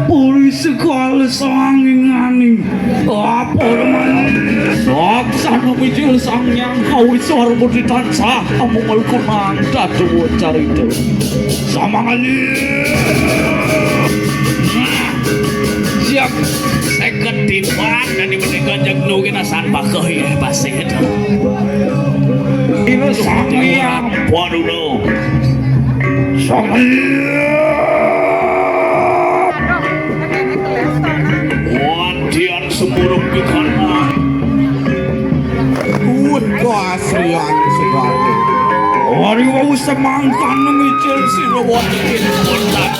Puri sekali sangingani apa namanya saksana mijil sang yang kau suar budi tansah amungul kunang datu carita samangali siap seketipan dan diberikan jagnu kinasan bakah ya basit ini sang yang waduh sang semurung di kanan kau aslian sekali. Hari wau semangkan memicil si robot ini kontak.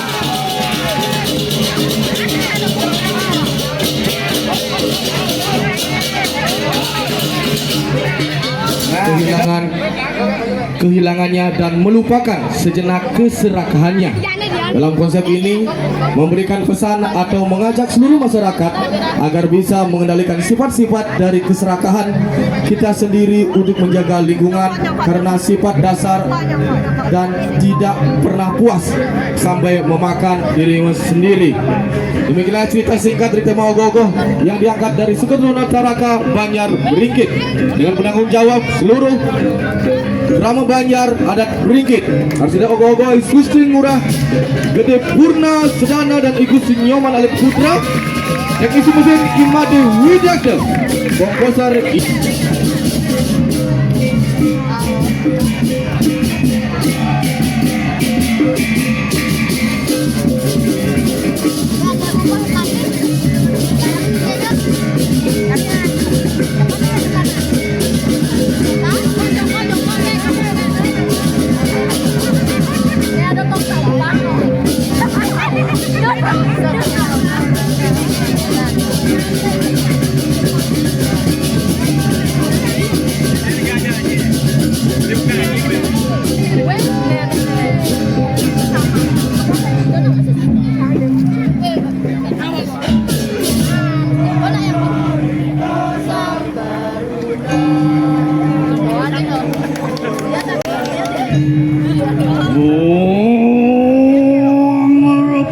Kehilangannya dan melupakan sejenak keserakahannya. Dalam konsep ini memberikan pesan atau mengajak seluruh masyarakat agar bisa mengendalikan sifat-sifat dari keserakahan kita sendiri untuk menjaga lingkungan karena sifat dasar dan tidak pernah puas sampai memakan diri sendiri. Demikianlah cerita singkat dari tema Ogoh-ogoh yang diangkat dari suku Taraka Banjar Beringkit dengan penanggung jawab seluruh drama Banjar adat Beringkit. Arsida Ogoh-ogoh Gusti Ngurah Gede Purna Sedana dan Gusti Nyoman Alif Putra yang isi mesin Imade Widakda komposer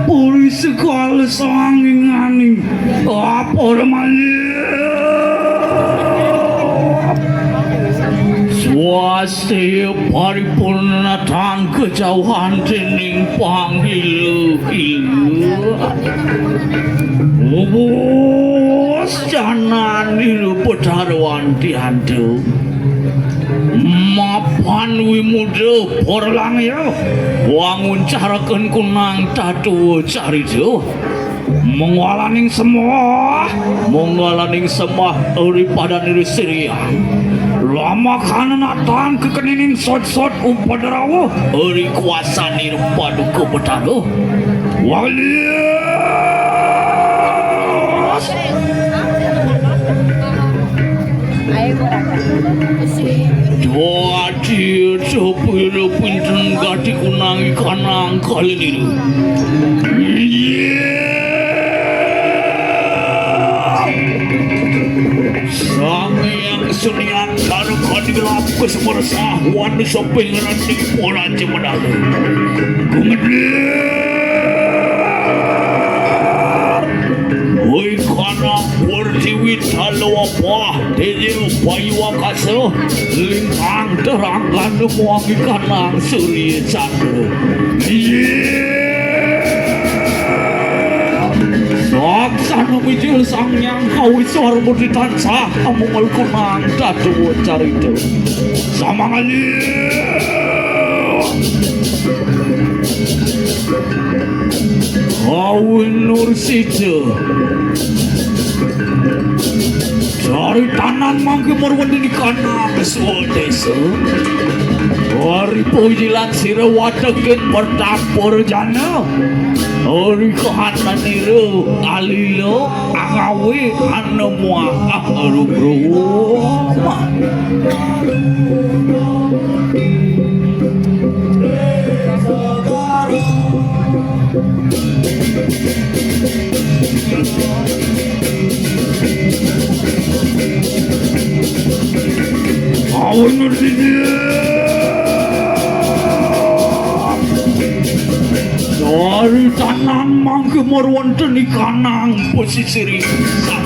Puri sekali sangingani apa namanya swasti paripurnatan kejauhan dening panggilu-gilu janan niru pedaruan dihantu mapan wimuda porlang ya wangun carakan kunang tatu carito mengwalaning semua daripada niru siria lama kananatan kekeninin sot-sot umpadarawo eri kuasa niru padu kebetalo walias Wajib sepuluh pinten gati kunangi kanang kali ini. Sang yang kesenian karo kadi gelap kesemersa wan sopingan di pola cemadalu. Woi kana pertiwi talo apa tejil bayu akaso lingkang terangkan muangi kanang surya candra saksana mijil sang yang kau suar budi tansah amungul kunang datu carita samangali Kawin Nur Sija dari tanan mangke morwendini kanang swodesa Hari pujilan sira watekin pertapur jana Hari kahanan niru alilo agawe anemwa arugroma tanan mangke marwonten ikanang posisi ringsak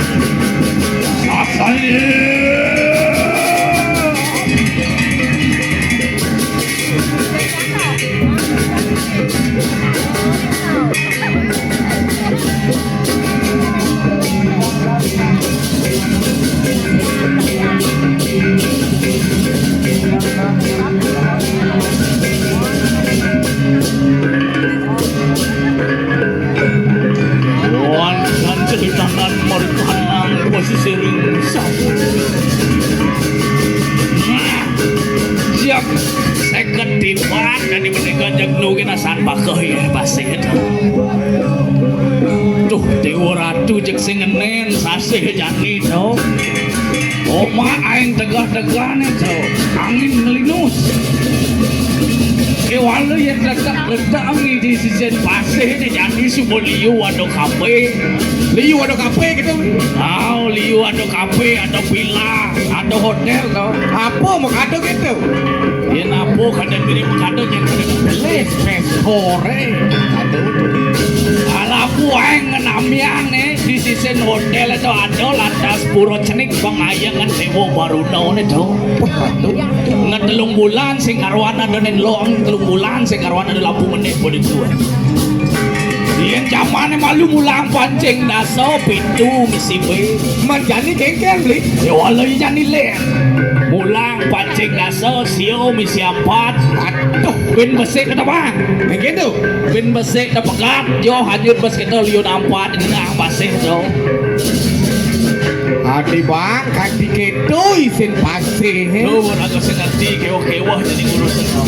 Wancan ceritakan markanang posisi ringsak. Siap seket tipat dan dimenekan jagnukin asan pakai ya pasir. Tuh Dewa Ratu cek singenen sasih jani tau. Oma aing tegah-tegah nih tau. Angin ngelinus. Kewala yang letak ni di sisi pasir ni jadi semua liu ada kafe gitu. Tahu liu ada kafe, ada villa, ada hotel tau. Apa mau kado gitu? Ya napo kadang mirip kado yang kadang beli sore. Kado. Alapu aing ngenamian di sisi hotel itu ada lantas puro cenik pengayangan Dewa Baruna ni tau. Ngetelung bulan sing arwana donen loang telung bulan sing arwana di Lampung menit boleh tua. Yang zamannya malu mulang pancing naso pintu misi be. Manjani kengkeng beli. Ya walai jani le. Mulang pancing naso sio misi 4. Aduh, bin besek kata bang. Yang gitu. Bin besek dah pegat. Yo hanyut bes kita liun 4 dengan pasir tu. Adi bang, kaki kedo isin pasir. Lu agak sengerti kewa-kewa jadi urusan kau.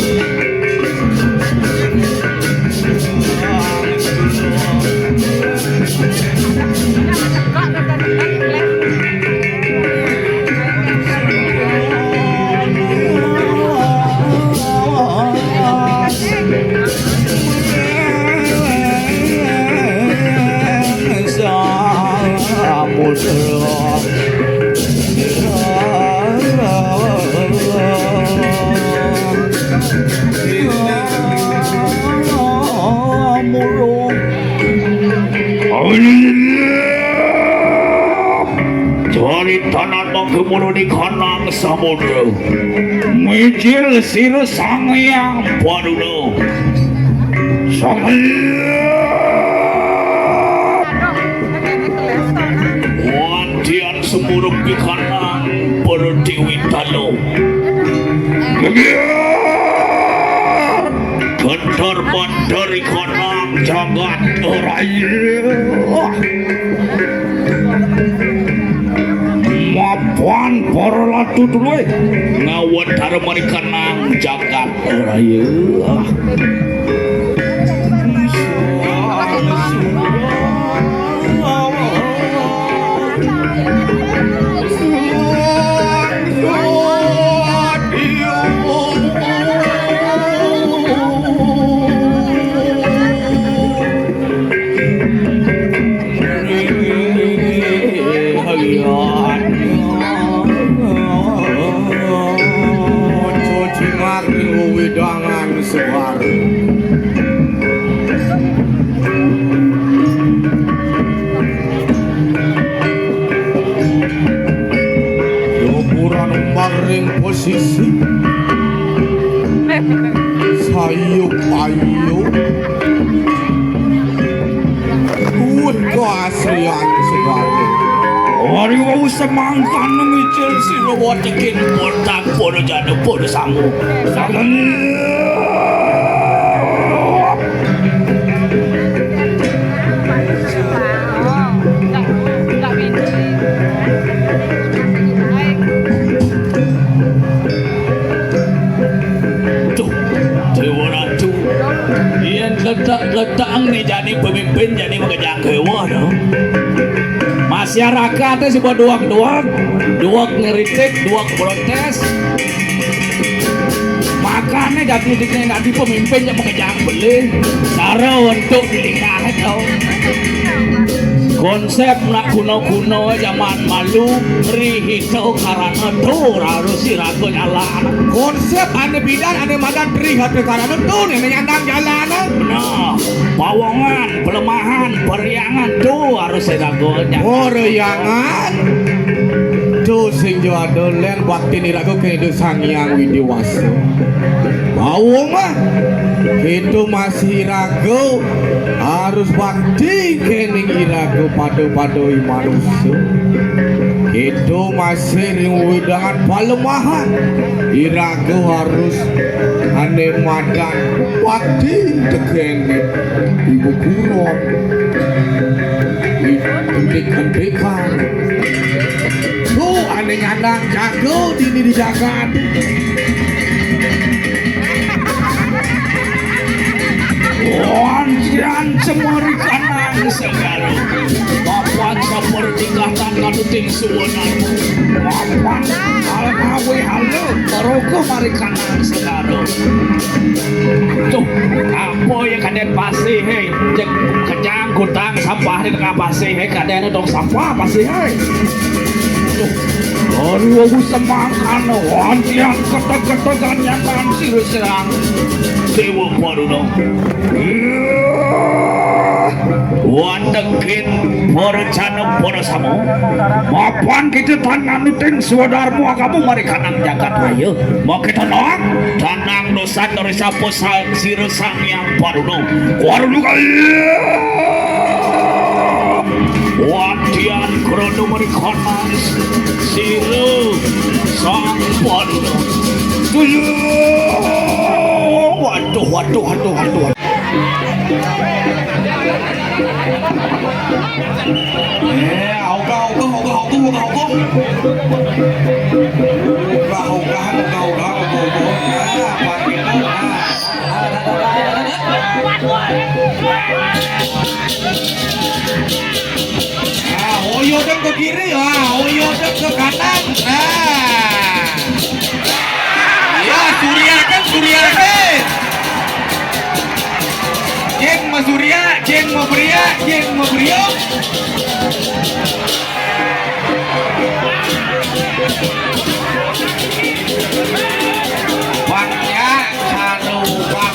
Cari tanah bangkemulu di kanang samudra. Mijil sir sang yang paduna. Wantian semurup di kanang pertiwi talo. Gentar bandar di kanang jagat raya. Mapuan para latu dulu ngawat harmoni kanang jagat raya. Wedangan sebar. Dopuran maring posisi sayup ayu kuat keaslian sebar. Hari wau semangkan memicil si robot ikin portak podo jadu podo sangu. Sangan. Tuh, Dewa Ratu. Yang letak ni jadi pemimpin jadi mengejar kewa dong. Masyarakatnya sebuah duak ngeritik, duak protes. Makanya jatuh diknya nanti pemimpin yang mengejar beli cara untuk dilihat tau. konsep nak kuno-kuno zaman malu rihito karana tur harus sirago jalan Konsep ane bidan ane madan tri hati karena tuh nih menyandang jalanan. benar pawongan pelemahan periangan tuh harus sirago jalan Oryangan tuh sing jodoh len bakti nirago kehidupan sang yang widiwasa. Bawang mah itu masih ragu harus bakti kening irago padu-padu manusia. Itu masih widangan palemahan irago harus ane madan bakti tekening ibu kuron ikan-ikan tuh ane nyandang jago dini dijagaan. Wanjian cemari kanang segala Papan seperti katan kaduting suwenan Papan alamawe halu Meroko mari kanang segala Tuh apa ya kaden pasti hei Jek kejang kutang sampah di tengah pasti hei kaden dong sampah pasti hei Tuh Aduh aku semangkan wanjian ketek-ketekan nyakan sirus-serang Dewa Paduno Wandekin perencana perasamu Mapan kita tanang nuting suadarmu kamu mari kanang jagat ayo Mau kita doang tanang dosa dari sapo sirusang yang Paduno Paduno kaya Wadian krono mari kanang siru sang Paduno Waduh Oyo dong ke kiri ya, oyo dong ke kanan. Ya Surya kan Surya kan. Jeng ma Surya, jeng ma Pria, jeng ma Brio. Pangnya sanu ugo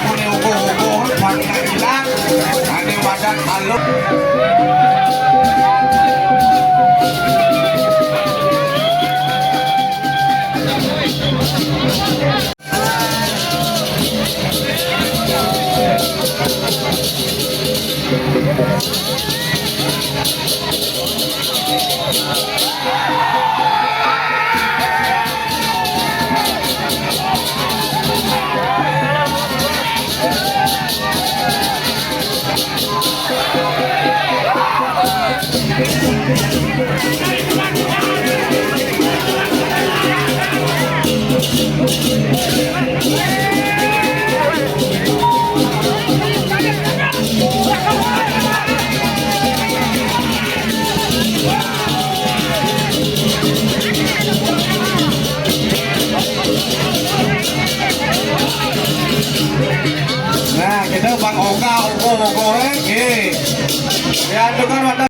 kone ugo pangnya hilang, ane badan halus.